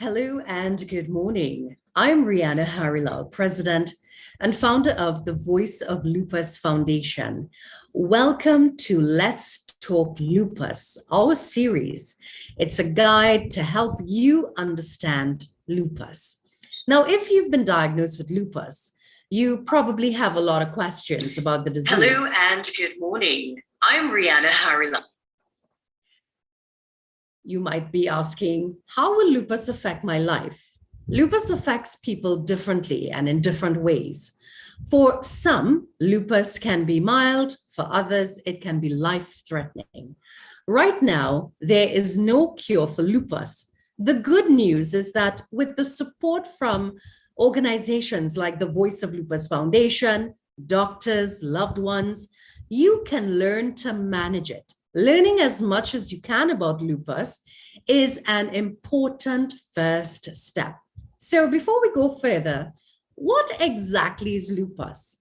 Hello and good morning. I'm Rihanna Harilal, President and founder of the Voice of Lupus Foundation. Welcome to Let's Talk Lupus, our series. It's a guide to help you understand lupus. Now, if you've been diagnosed with lupus, you probably have a lot of questions about the disease. Hello and good morning. I'm Rihanna Harilal. You might be asking, how will lupus affect my life? Lupus affects people differently and in different ways. For some, lupus can be mild. For others, it can be life-threatening. Right now, there is no cure for lupus. The good news is that with the support from organizations like the Voice of Lupus Foundation, doctors, loved ones, you can learn to manage it. Learning as much as you can about lupus is an important first step. So before we go further, what exactly is lupus?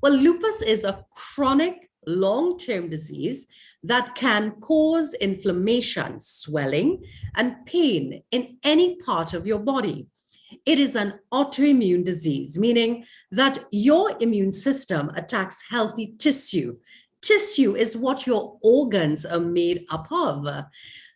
Well, lupus is a chronic long-term disease that can cause inflammation, swelling, and pain in any part of your body. It is an autoimmune disease, meaning that your immune system attacks healthy tissue. Tissue is what your organs are made up of.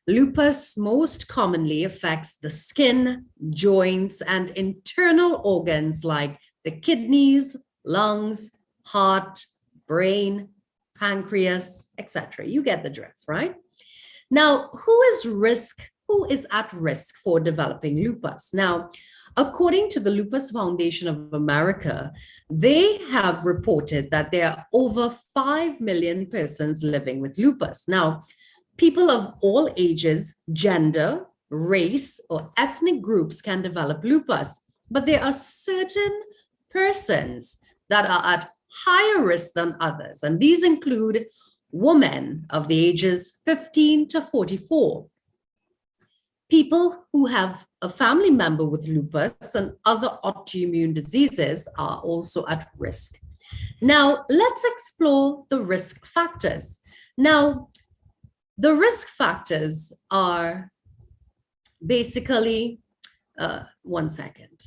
Lupus most commonly affects the skin, joints, and internal organs like the kidneys, lungs, heart, brain, pancreas, etc. You get the drift, right? Now, who is at risk for developing lupus? Now, according to the Lupus Foundation of America, they have reported that there are over 5 million persons living with lupus. Now, people of all ages, gender, race, or ethnic groups can develop lupus, but there are certain persons that are at higher risk than others, and these include women of the ages 15 to 44. People who have a family member with lupus and other autoimmune diseases are also at risk. Now, let's explore the risk factors. Now, the risk factors are basically, one second.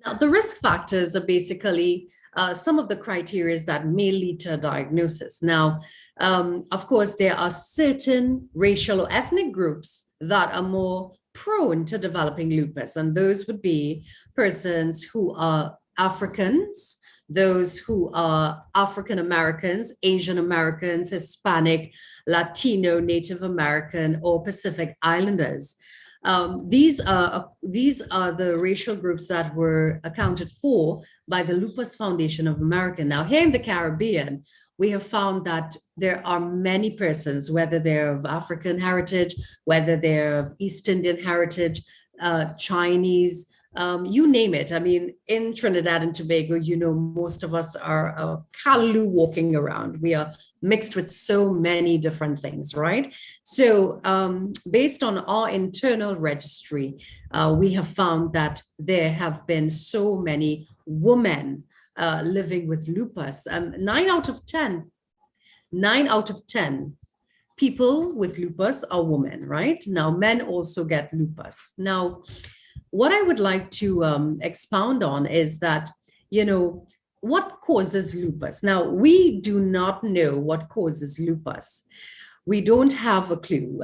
Now, the risk factors are basically some of the criteria that may lead to a diagnosis. Now, of course, there are certain racial or ethnic groups that are more prone to developing lupus, and those would be persons who are Africans, those who are African Americans, Asian Americans, Hispanic, Latino, Native American, or Pacific Islanders. These are the racial groups that were accounted for by the Lupus Foundation of America. Now, here in the Caribbean, we have found that there are many persons, whether they're of African heritage, whether they're of East Indian heritage, Chinese, you name it. I mean, in Trinidad and Tobago, most of us are a callaloo walking around. We are mixed with so many different things, right? So based on our internal registry, we have found that there have been so many women living with lupus. 9 out of 10 people with lupus are women, right? Now, men also get lupus. Now, what I would like to expound on is that, what causes lupus? Now, we do not know what causes lupus. We don't have a clue.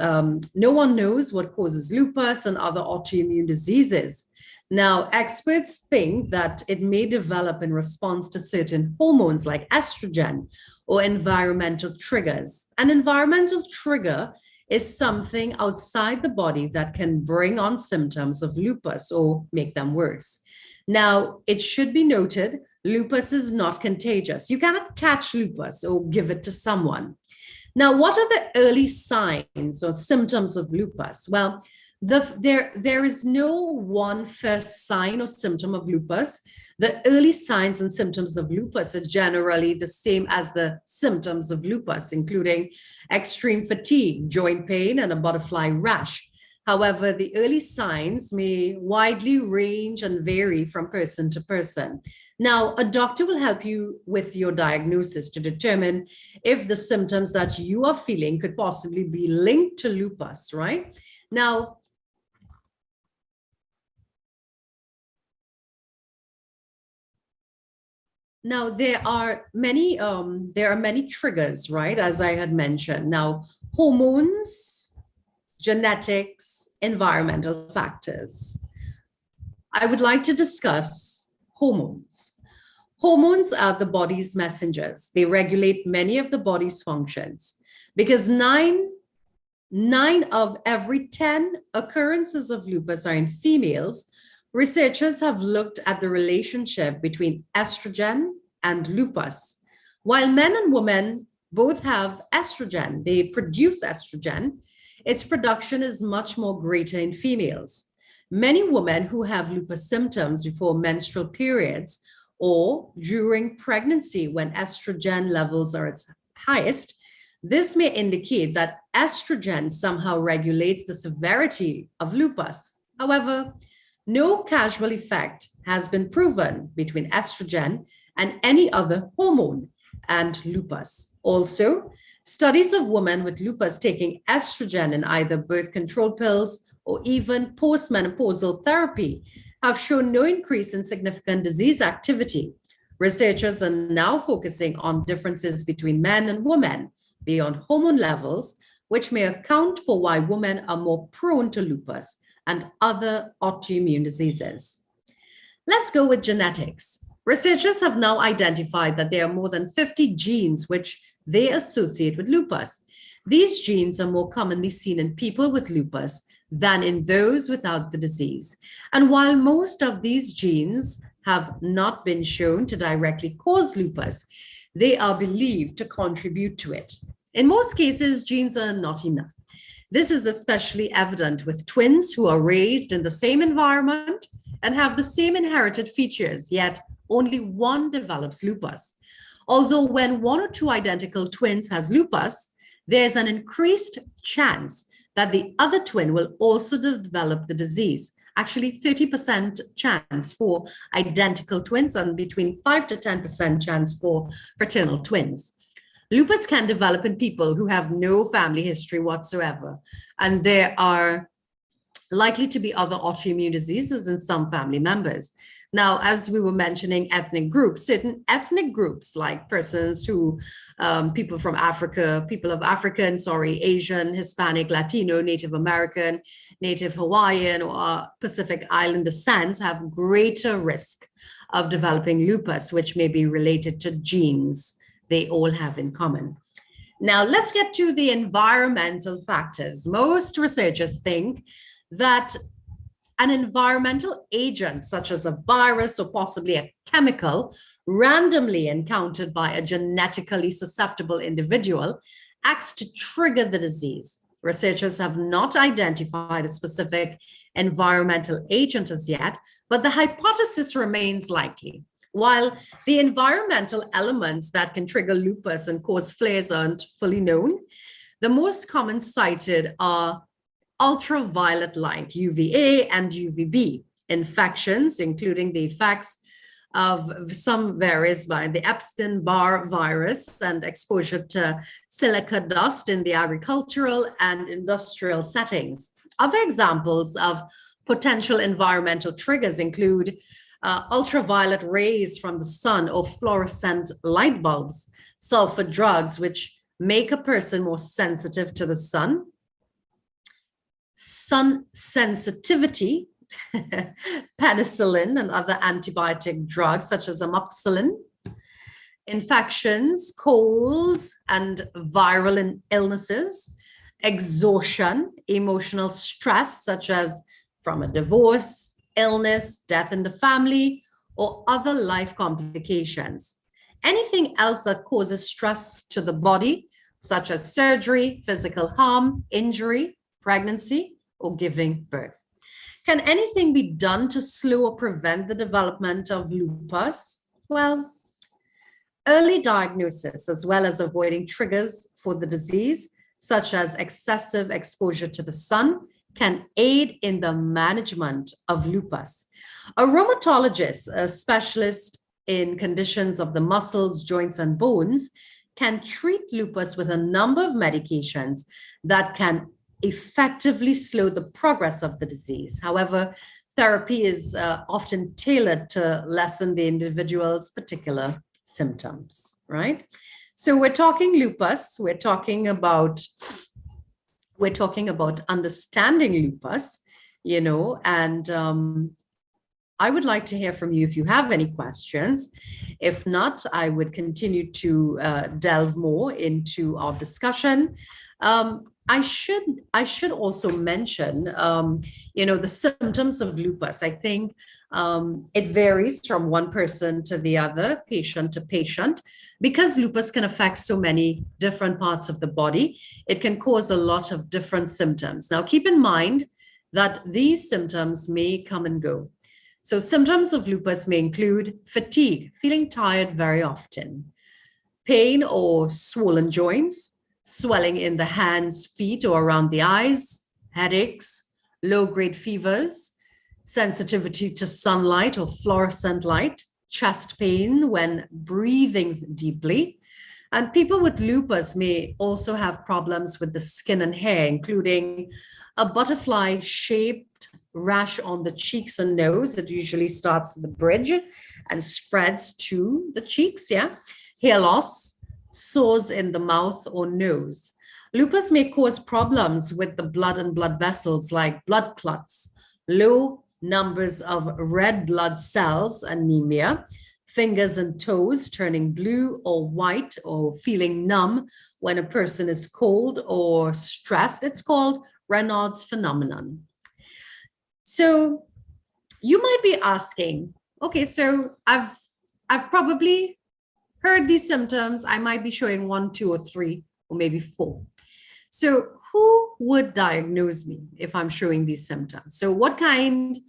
No one knows what causes lupus and other autoimmune diseases. Now, experts think that it may develop in response to certain hormones like estrogen or environmental triggers. An environmental trigger is something outside the body that can bring on symptoms of lupus or make them worse. Now, it should be noted, lupus is not contagious. You cannot catch lupus or give it to someone. Now, what are the early signs or symptoms of lupus? Well, there is no one first sign or symptom of lupus. The early signs and symptoms of lupus are generally the same as the symptoms of lupus, including extreme fatigue, joint pain, and a butterfly rash. However, the early signs may widely range and vary from person to person. Now, a doctor will help you with your diagnosis to determine if the symptoms that you are feeling could possibly be linked to lupus, right? Now there are many triggers, right? As I had mentioned. Now, hormones, genetics, environmental factors. I would like to discuss hormones. Hormones are the body's messengers. They regulate many of the body's functions because nine of every 10 occurrences of lupus are in females. Researchers have looked at the relationship between estrogen and lupus. While men and women both have estrogen, they produce estrogen, its production is much more greater in females. Many women who have lupus symptoms before menstrual periods or during pregnancy when estrogen levels are its highest, this may indicate that estrogen somehow regulates the severity of lupus. However, no causal effect has been proven between estrogen and any other hormone and lupus. Also, studies of women with lupus taking estrogen in either birth control pills or even postmenopausal therapy have shown no increase in significant disease activity. Researchers are now focusing on differences between men and women beyond hormone levels, which may account for why women are more prone to lupus and other autoimmune diseases. Let's go with genetics. Researchers have now identified that there are more than 50 genes which they associate with lupus. These genes are more commonly seen in people with lupus than in those without the disease. And while most of these genes have not been shown to directly cause lupus, they are believed to contribute to it. In most cases, genes are not enough. This is especially evident with twins who are raised in the same environment and have the same inherited features, yet only one develops lupus. Although when one or two identical twins has lupus, there's an increased chance that the other twin will also develop the disease. Actually, 30% chance for identical twins and between 5 to 10% chance for fraternal twins. Lupus can develop in people who have no family history whatsoever, and there are likely to be other autoimmune diseases in some family members. Now, as we were mentioning ethnic groups, certain ethnic groups like persons who, people from Africa, people of African, Asian, Hispanic, Latino, Native American, Native Hawaiian, or Pacific Island descent have greater risk of developing lupus, which may be related to genes they all have in common. Now, let's get to the environmental factors. Most researchers think that an environmental agent, such as a virus or possibly a chemical, randomly encountered by a genetically susceptible individual, acts to trigger the disease. Researchers have not identified a specific environmental agent as yet, but the hypothesis remains likely. While the environmental elements that can trigger lupus and cause flares aren't fully known, the most common cited are ultraviolet light, UVA and UVB, infections, including the effects of some varies by the Epstein-Barr virus and exposure to silica dust in the agricultural and industrial settings. Other examples of potential environmental triggers include ultraviolet rays from the sun or fluorescent light bulbs, sulfur drugs, which make a person more sensitive to the sun sensitivity, penicillin and other antibiotic drugs such as amoxicillin, infections, colds and viral illnesses, exhaustion, emotional stress such as from a divorce, illness, death in the family, or other life complications. Anything else that causes stress to the body, such as surgery, physical harm, injury, pregnancy, or giving birth. Can anything be done to slow or prevent the development of lupus? Well, early diagnosis, as well as avoiding triggers for the disease, such as excessive exposure to the sun, can aid in the management of lupus. A rheumatologist, a specialist in conditions of the muscles, joints, and bones, can treat lupus with a number of medications that can effectively slow the progress of the disease. However, therapy is often tailored to lessen the individual's particular symptoms, right? So we're talking lupus, we're talking about understanding lupus, and I would like to hear from you if you have any questions. If not, I would continue to delve more into our discussion. I should also mention, the symptoms of lupus. I think it varies from one person to the other, patient to patient, because lupus can affect so many different parts of the body. It can cause a lot of different symptoms. Now, keep in mind that these symptoms may come and go. So symptoms of lupus may include fatigue, feeling tired very often, pain or swollen joints, swelling in the hands, feet, or around the eyes, headaches, low-grade fevers, sensitivity to sunlight or fluorescent light, chest pain when breathing deeply. And people with lupus may also have problems with the skin and hair, including a butterfly-shaped rash on the cheeks and nose that usually starts at the bridge and spreads to the cheeks, hair loss, sores in the mouth or nose. Lupus may cause problems with the blood and blood vessels like blood clots, low numbers of red blood cells, anemia, fingers and toes turning blue or white or feeling numb when a person is cold or stressed. It's called Raynaud's phenomenon. So you might be asking, okay, so I've probably heard these symptoms. I might be showing 1, 2, or 3, or maybe 4. So who would diagnose me if I'm showing these symptoms? So what kinds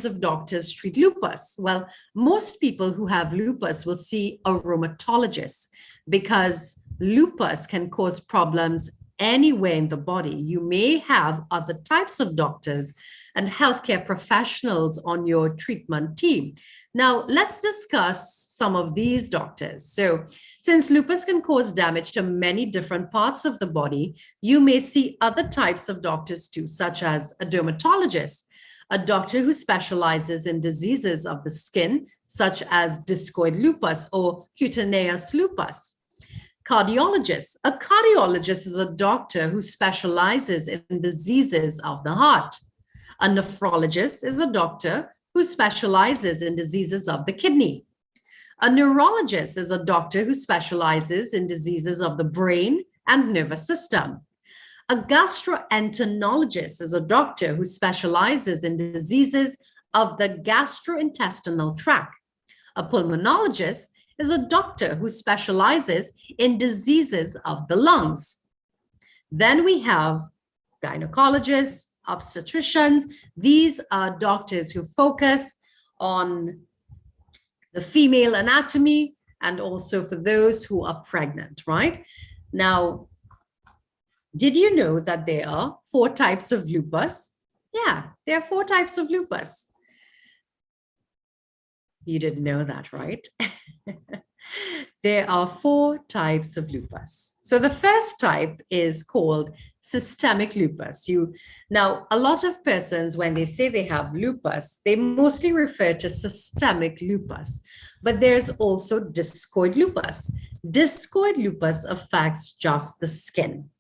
of doctors treat lupus? Well, most people who have lupus will see a rheumatologist because lupus can cause problems anywhere in the body. You may have other types of doctors and healthcare professionals on your treatment team. Now, let's discuss some of these doctors. So, since lupus can cause damage to many different parts of the body, you may see other types of doctors too, such as a dermatologist, a doctor who specializes in diseases of the skin, such as discoid lupus or cutaneous lupus. Cardiologist. A cardiologist is a doctor who specializes in diseases of the heart. A nephrologist is a doctor who specializes in diseases of the kidney. A neurologist is a doctor who specializes in diseases of the brain and nervous system. A gastroenterologist is a doctor who specializes in diseases of the gastrointestinal tract. A pulmonologist is a doctor who specializes in diseases of the lungs. Then we have gynecologists, obstetricians. These are doctors who focus on the female anatomy and also for those who are pregnant, right? Now, did you know that there are 4 types of lupus? Yeah, there are 4 types of lupus. You didn't know that, right? There are 4 types of lupus. So the first type is called systemic lupus. Now, a lot of persons, when they say they have lupus, they mostly refer to systemic lupus, but there's also discoid lupus. Discoid lupus affects just the skin.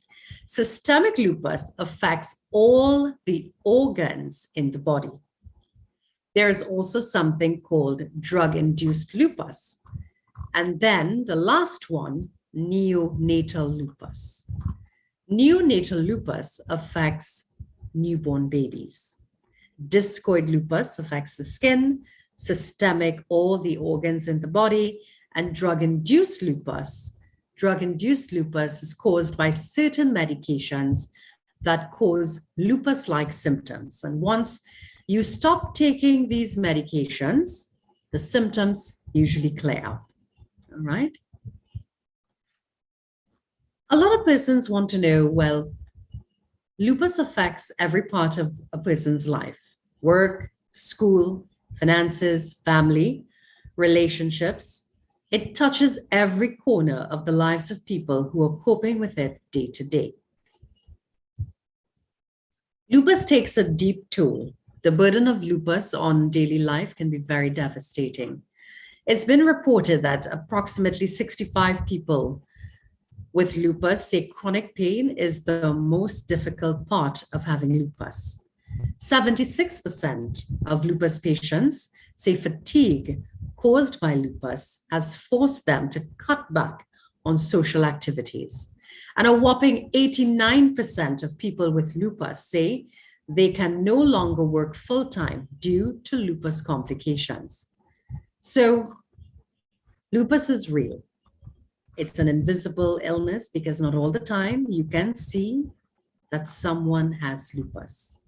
Systemic lupus affects all the organs in the body. There is also something called drug-induced lupus. And then the last one, neonatal lupus. Neonatal lupus affects newborn babies. Discoid lupus affects the skin, systemic, all the organs in the body, and drug-induced lupus. Drug-induced lupus is caused by certain medications that cause lupus-like symptoms. And once you stop taking these medications, the symptoms usually clear up. All right. A lot of persons want to know, well, Lupus affects every part of a person's life: work, school, finances, family, relationships. It touches every corner of the lives of people who are coping with it day to day. Lupus takes a deep toll. The burden of lupus on daily life can be very devastating. It's been reported that approximately 65 people with lupus say chronic pain is the most difficult part of having lupus. 76% of lupus patients say fatigue caused by lupus has forced them to cut back on social activities. And a whopping 89% of people with lupus say they can no longer work full-time due to lupus complications. So lupus is real. It's an invisible illness because not all the time you can see that someone has lupus.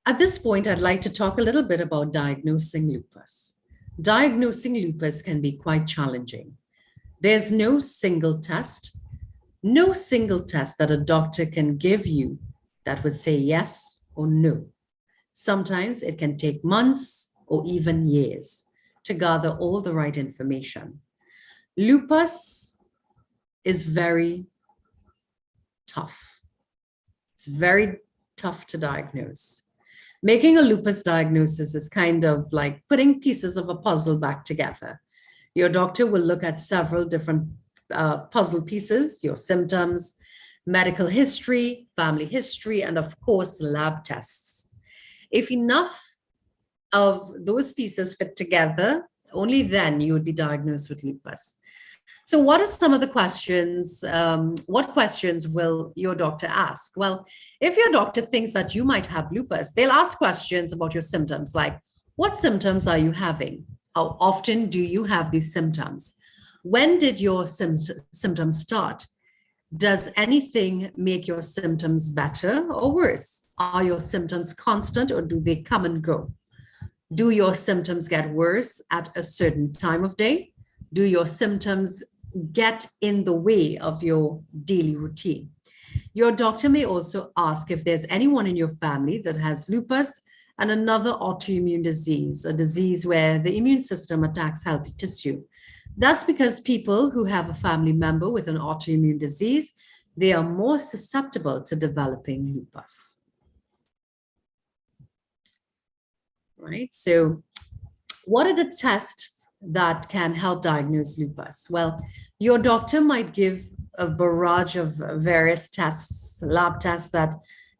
At this point, I'd like to talk a little bit about diagnosing lupus. Diagnosing lupus can be quite challenging. There's no single test that a doctor can give you that would say yes or no. Sometimes it can take months or even years to gather all the right information. Lupus is very tough. It's very tough to diagnose. Making a lupus diagnosis is kind of like putting pieces of a puzzle back together. Your doctor will look at several different puzzle pieces: your symptoms, medical history, family history, and of course, lab tests. If enough of those pieces fit together, only then you would be diagnosed with lupus. So what are some of the questions? What questions will your doctor ask? Well, if your doctor thinks that you might have lupus, they'll ask questions about your symptoms, like what symptoms are you having? How often do you have these symptoms? When did your symptoms start? Does anything make your symptoms better or worse? Are your symptoms constant or do they come and go? Do your symptoms get worse at a certain time of day? Do your symptoms get in the way of your daily routine? Your doctor may also ask if there's anyone in your family that has lupus and another autoimmune disease, a disease where the immune system attacks healthy tissue. That's because people who have a family member with an autoimmune disease, they are more susceptible to developing lupus. Right? So what are the tests that can help diagnose lupus? Well, your doctor might give a barrage of various tests, lab tests that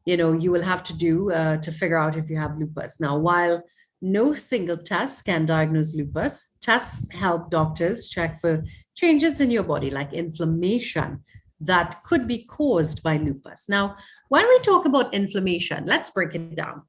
you will have to do to figure out if you have lupus. Now, while no single test can diagnose lupus, tests help doctors check for changes in your body, like inflammation that could be caused by lupus. Now, when we talk about inflammation, let's break it down.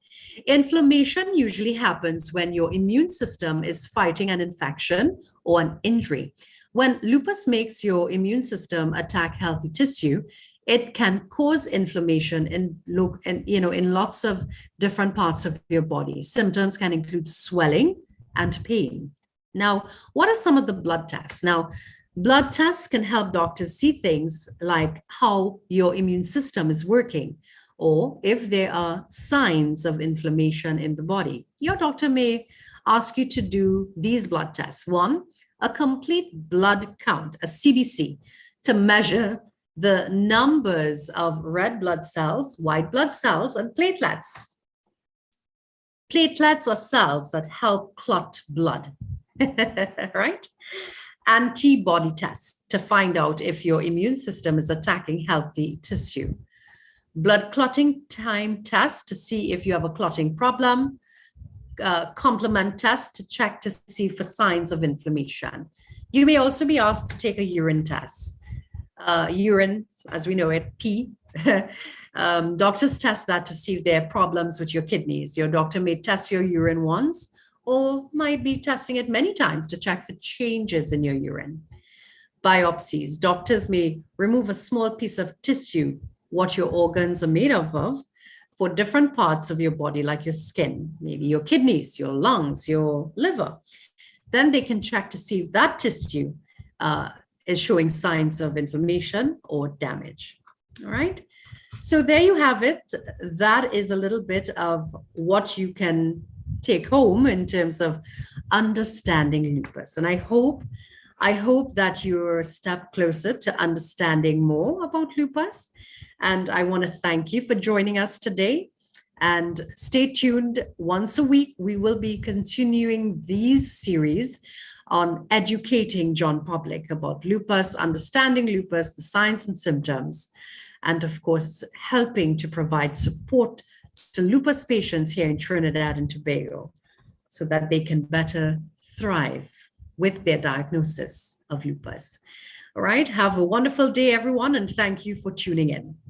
Inflammation usually happens when your immune system is fighting an infection or an injury. When lupus makes your immune system attack healthy tissue, it can cause inflammation in lots of different parts of your body. Symptoms can include swelling and pain. Now, what are some of the blood tests? Now, blood tests can help doctors see things like how your immune system is working, or if there are signs of inflammation in the body. Your doctor may ask you to do these blood tests. One, a complete blood count, a CBC, to measure the numbers of red blood cells, white blood cells, and platelets. Platelets are cells that help clot blood, right? Antibody tests to find out if your immune system is attacking healthy tissue. Blood clotting time test to see if you have a clotting problem. Complement test to check to see for signs of inflammation. You may also be asked to take a urine test. Urine, as we know it, pee. Doctors test that to see if there are problems with your kidneys. Your doctor may test your urine once or might be testing it many times to check for changes in your urine. Biopsies. Doctors may remove a small piece of tissue, what your organs are made of, for different parts of your body, like your skin, maybe your kidneys, your lungs, your liver. Then they can check to see if that tissue is showing signs of inflammation or damage. All right. So there you have it. That is a little bit of what you can take home in terms of understanding lupus. And I hope that you're a step closer to understanding more about lupus. And I want to thank you for joining us today. And stay tuned. Once a week, we will be continuing these series on educating John Public about lupus, understanding lupus, the signs and symptoms, and of course, helping to provide support to lupus patients here in Trinidad and Tobago so that they can better thrive with their diagnosis of lupus. All right, have a wonderful day, everyone, and thank you for tuning in.